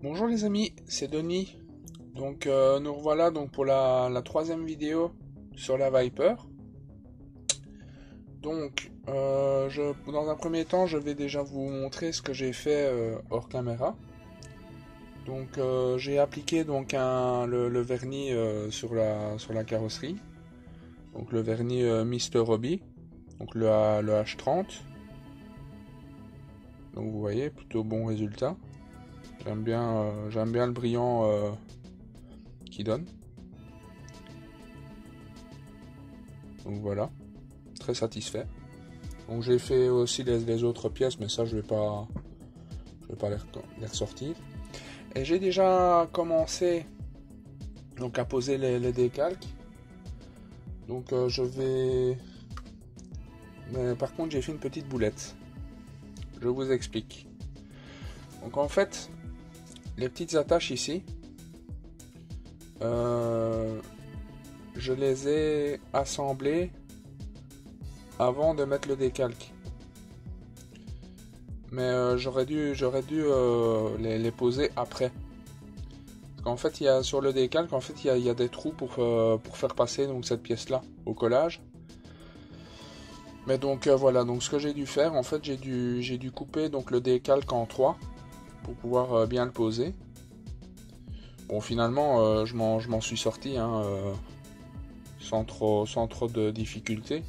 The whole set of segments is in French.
Bonjour les amis, c'est Denis. Donc nous revoilà donc pour la troisième vidéo sur la Viper. Donc dans un premier temps, je vais déjà vous montrer ce que j'ai fait hors caméra. Donc j'ai appliqué donc le vernis sur la carrosserie. Donc le vernis Mr. Hobby, donc le H30. Donc vous voyez, plutôt bon résultat. J'aime bien le brillant qu'il donne. Donc voilà, très satisfait. Donc j'ai fait aussi les autres pièces, mais ça je vais pas les ressortir. Et j'ai déjà commencé donc à poser les décalques. Donc je vais. Mais par contre j'ai fait une petite boulette. Je vous explique. Donc en fait, les petites attaches ici, je les ai assemblées avant de mettre le décalque. Mais j'aurais dû les poser après. Parce qu'en fait, sur le décalque, en fait, il y a des trous pour faire passer donc cette pièce-là au collage. Mais donc voilà, donc ce que j'ai dû faire, en fait, j'ai dû couper donc le décalque en 3 pour pouvoir bien le poser. Bon, finalement, je m'en suis sorti sans trop de difficultés.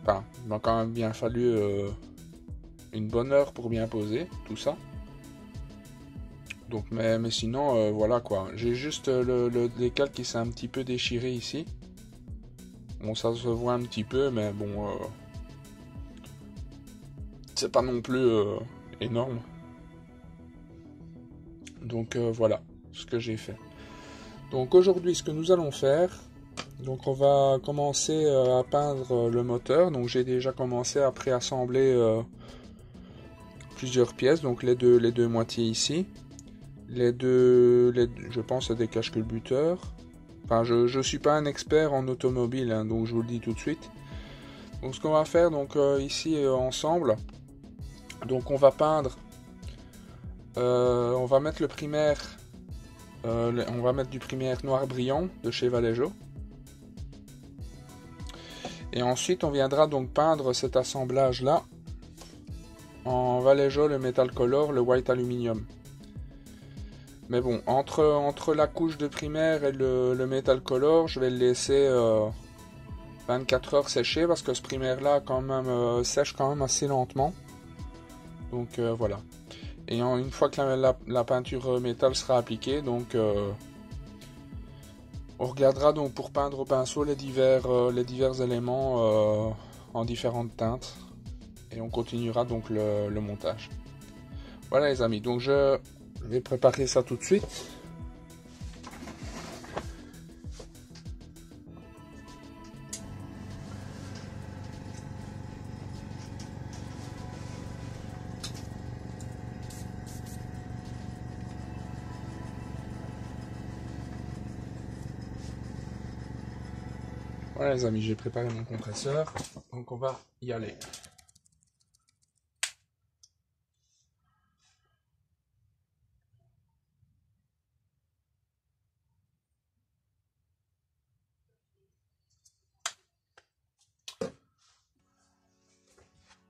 Enfin, il m'a quand même bien fallu une bonne heure pour bien poser tout ça. Donc, mais sinon, voilà quoi. J'ai juste le décalque qui s'est un petit peu déchiré ici. Bon, ça se voit un petit peu, mais bon, c'est pas non plus énorme. Donc voilà ce que j'ai fait. Donc aujourd'hui, ce que nous allons faire, donc on va commencer à peindre le moteur. Donc j'ai déjà commencé à préassembler plusieurs pièces, donc les deux moitiés ici, je pense à des cache-culbuteurs. Enfin, je suis pas un expert en automobile, hein, donc je vous le dis tout de suite. Donc ce qu'on va faire donc ici ensemble, donc on va peindre, on va mettre le primaire, on va mettre du primaire noir brillant de chez Vallejo. Et ensuite on viendra donc peindre cet assemblage là en Vallejo, le Metal Color, le White Aluminium. Mais bon, entre la couche de primaire et le Metal Color, je vais le laisser 24 heures sécher parce que ce primaire là quand même sèche quand même assez lentement. Donc voilà. Et une fois que la peinture métal sera appliquée, donc on regardera donc pour peindre au pinceau les divers éléments en différentes teintes. Et on continuera donc le montage. Voilà les amis, donc je vais préparer ça tout de suite. Voilà les amis, j'ai préparé mon compresseur, donc on va y aller.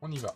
On y va.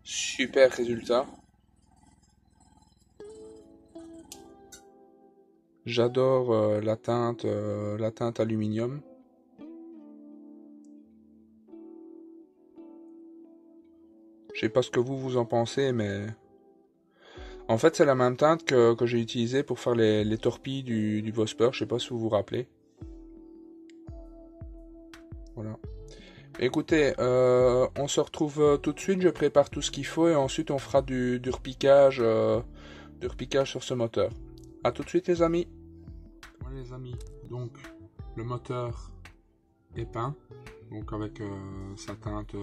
Super résultat. J'adore la teinte aluminium. Je sais pas ce que vous en pensez, mais en fait c'est la même teinte que j'ai utilisée pour faire les torpilles du Vosper. Je sais pas si vous vous rappelez. Voilà. Écoutez, on se retrouve tout de suite. Je prépare tout ce qu'il faut et ensuite on fera du repiquage sur ce moteur. A tout de suite les amis. Voilà les amis. Donc le moteur est peint, donc avec sa teinte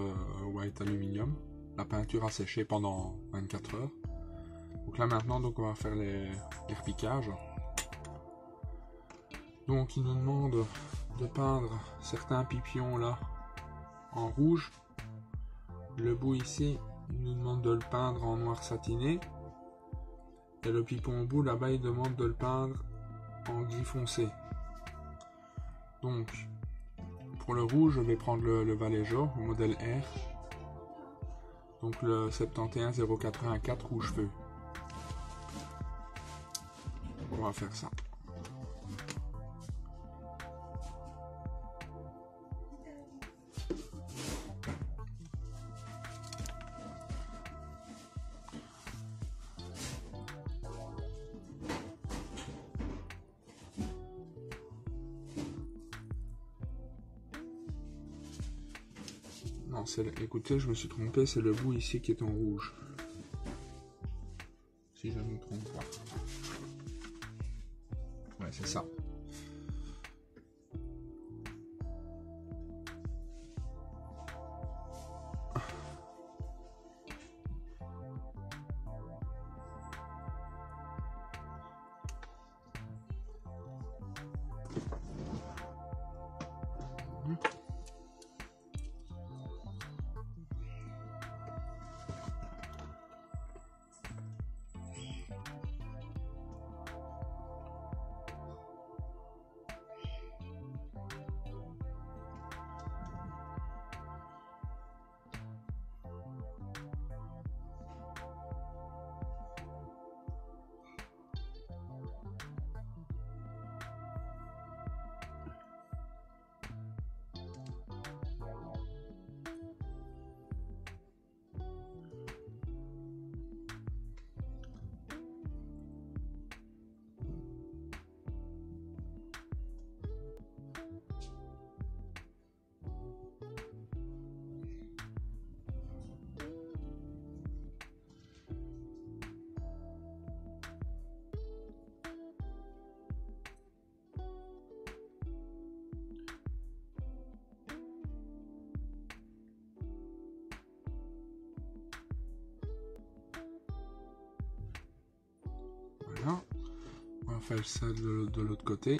white aluminium. La peinture a séché pendant 24 heures. Donc là maintenant, donc on va faire les repiquages. Donc il nous demande de peindre certains pipions là en rouge. Le bout ici, il nous demande de le peindre en noir satiné. Et le pipon au bout là-bas, il demande de le peindre en gris foncé. Donc pour le rouge, je vais prendre le Vallejo, le modèle R. Donc le 71084 rouge feu. On va faire ça. Non, écoutez, je me suis trompé, c'est le bout ici qui est en rouge. Si je ne me trompe pas. Ouais, c'est ça. Voilà. On va faire ça de l'autre côté.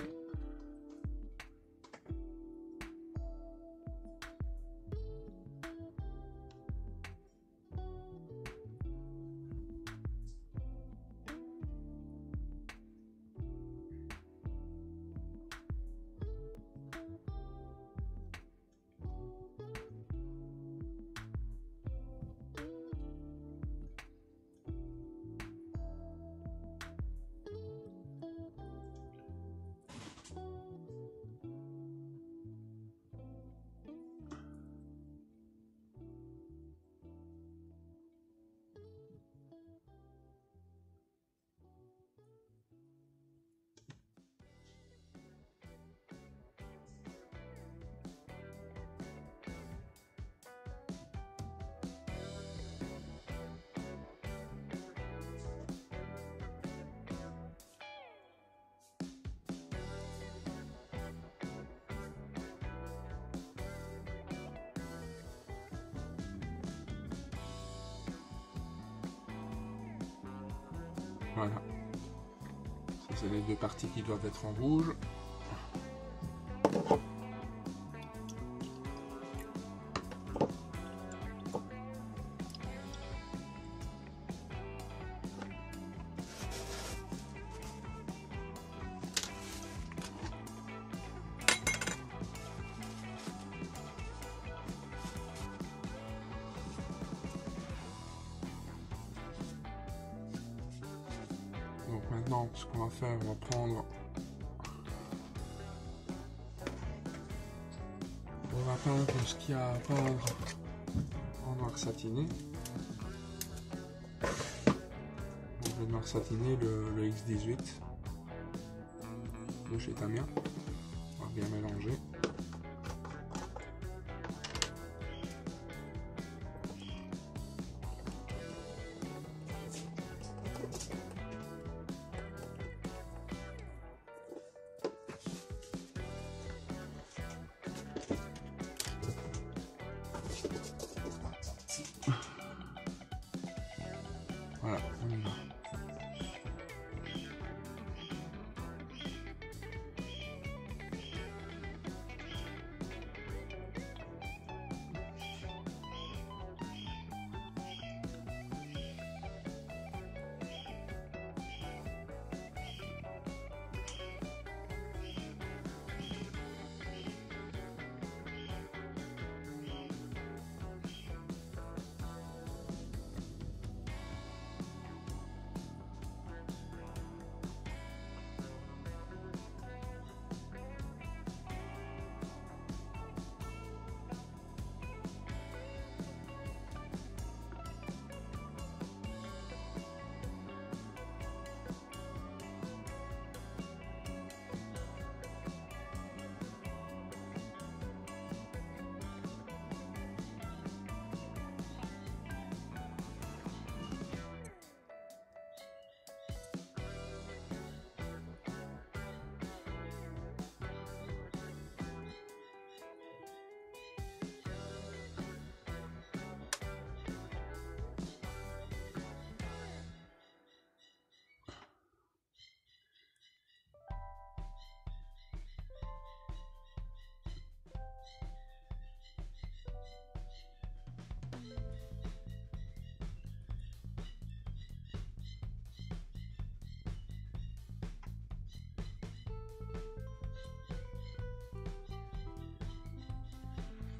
Voilà. Ça, c'est les deux parties qui doivent être en rouge. maintenant, ce qu'on va faire, on va prendre... On va peindre ce qu'il y a à peindre en noir satiné. Donc, le noir satiné, le X18 de chez Tamiya. On va bien mélanger. Voilà, on y va.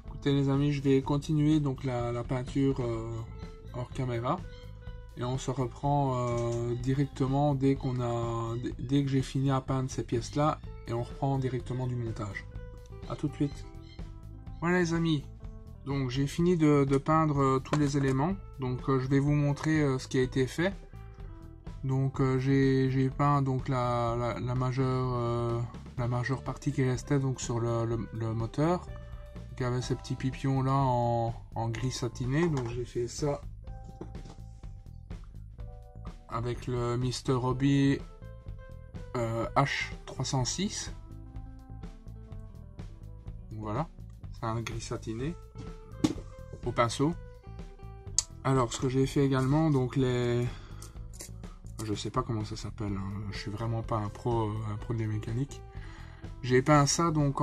Écoutez les amis, je vais continuer donc la peinture hors caméra et on se reprend directement dès que j'ai fini à peindre ces pièces là et on reprend directement du montage. A tout de suite. Voilà les amis, donc j'ai fini de peindre tous les éléments, donc je vais vous montrer ce qui a été fait. Donc j'ai peint donc la majeure partie qui restait donc sur le moteur. Il y avait ces petits pipions là en gris satiné, donc j'ai fait ça avec le Mr. Hobby H306. Voilà, c'est un gris satiné au pinceau. Alors ce que j'ai fait également, donc je sais pas comment ça s'appelle, hein. Je suis vraiment pas un pro des mécaniques. J'ai peint ça donc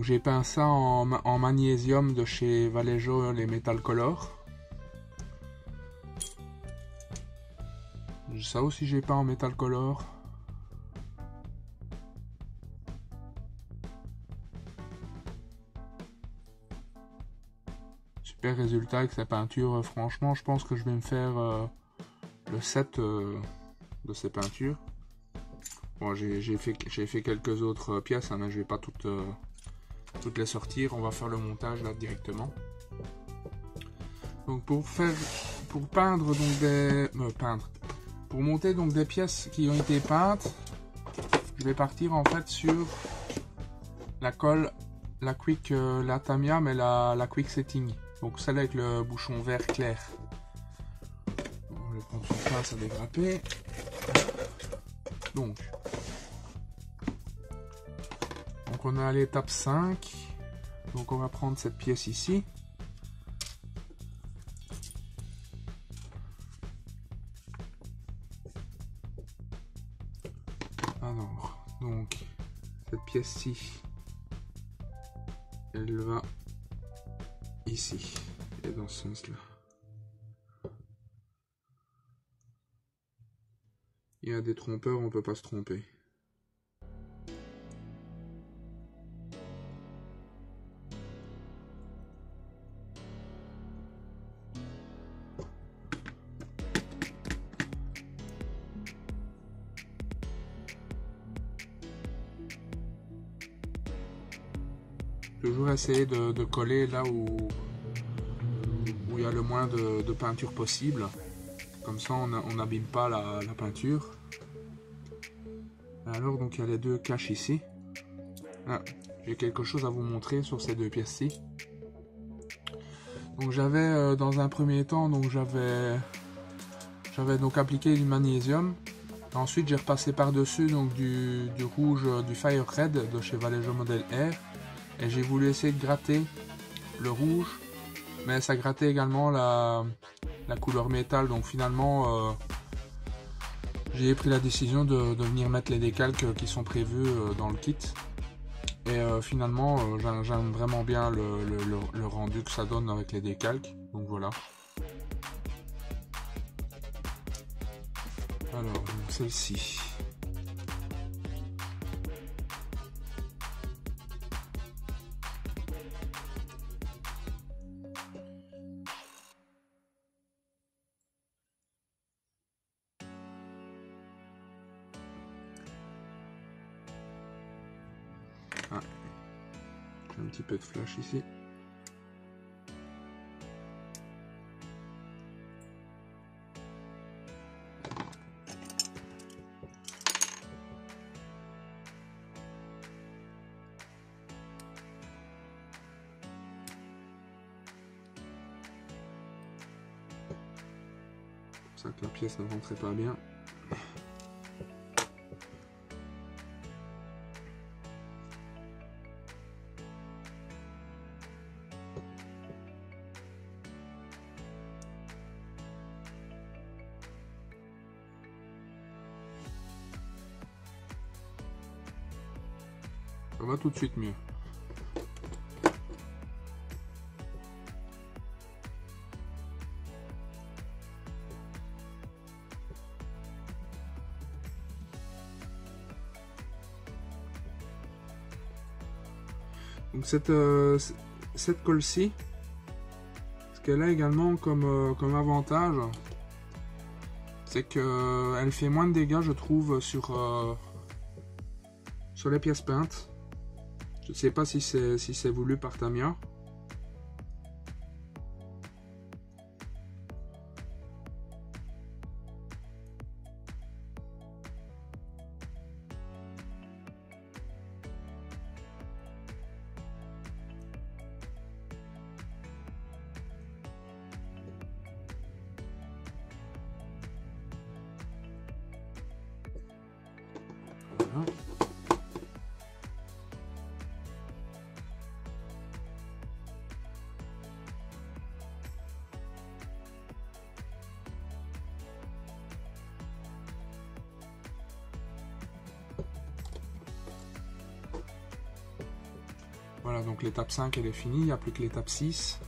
j'ai peint ça en magnésium de chez Vallejo, les Metal Color. Ça aussi j'ai peint en Metal Color. Super résultat avec sa peinture. Franchement, je pense que je vais me faire le set de ces peintures. Bon, j'ai fait quelques autres pièces, hein, mais je vais pas toutes les sortir. On va faire le montage là directement. Donc pour peindre donc pour monter donc des pièces qui ont été peintes, je vais partir en fait sur la colle, la Tamiya, mais la Quick Setting. Donc celle avec le bouchon vert clair. On va prendre son pince à dégrapper. Donc on est à l'étape 5. Donc on va prendre cette pièce ici. Alors, donc cette pièce-ci, elle va ici, et dans ce sens-là. Il y a des trompeurs, on peut pas se tromper. toujours essayer de coller là où il y a le moins de peinture possible. Comme ça on n'abîme pas la peinture. Alors donc il y a les deux caches ici. Ah, j'ai quelque chose à vous montrer sur ces deux pièces-ci. Donc j'avais dans un premier temps, donc j'avais donc appliqué du magnésium. Ensuite j'ai repassé par dessus donc du rouge, du Fire Red de chez Vallejo Model R. Et j'ai voulu essayer de gratter le rouge, mais ça grattait également la couleur métal. Donc finalement j'ai pris la décision de venir mettre les décalques qui sont prévus dans le kit. Et finalement j'aime vraiment bien le rendu que ça donne avec les décalques. Donc voilà. Alors celle-ci. Ah. Un petit peu de flash ici. C'est pour ça que la pièce ne rentrait pas bien. Ça va tout de suite mieux. Donc cette colle-ci, ce qu'elle a également comme avantage, c'est qu'elle fait moins de dégâts, je trouve, sur les pièces peintes. Je ne sais pas si c'est voulu par Tamiya. Voilà. Voilà, donc l'étape 5 elle est finie, il n'y a plus que l'étape 6.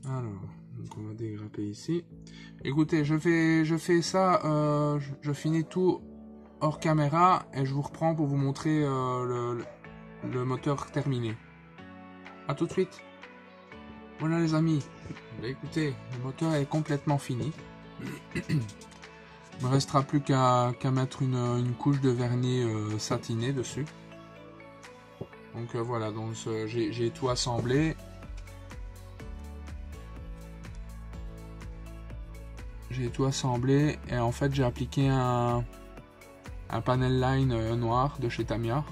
Alors, donc on va dégrapper ici. Écoutez, je fais ça, je finis tout hors caméra et je vous reprends pour vous montrer le moteur terminé. A tout de suite. Voilà les amis, bah, écoutez, le moteur est complètement fini. Il ne me restera plus qu'à mettre une couche de vernis satiné dessus. Donc voilà, donc j'ai tout assemblé. J'ai tout assemblé et en fait j'ai appliqué un panel line noir de chez Tamiya.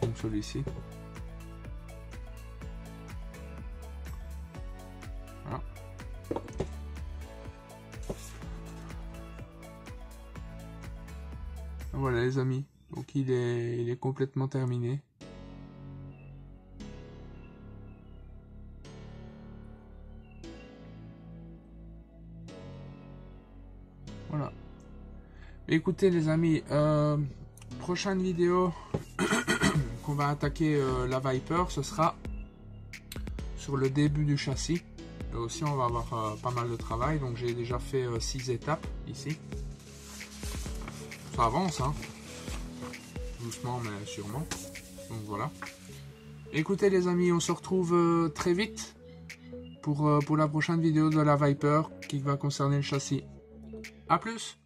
Donc celui-ci. Voilà. Voilà les amis, donc il est complètement terminé. Voilà. Écoutez les amis, prochaine vidéo qu'on va attaquer la Viper, ce sera sur le début du châssis. Là aussi on va avoir pas mal de travail, donc j'ai déjà fait 6 étapes ici. Ça avance hein. doucement mais sûrement. Donc voilà. Écoutez les amis, on se retrouve très vite pour la prochaine vidéo de la Viper qui va concerner le châssis. A plus!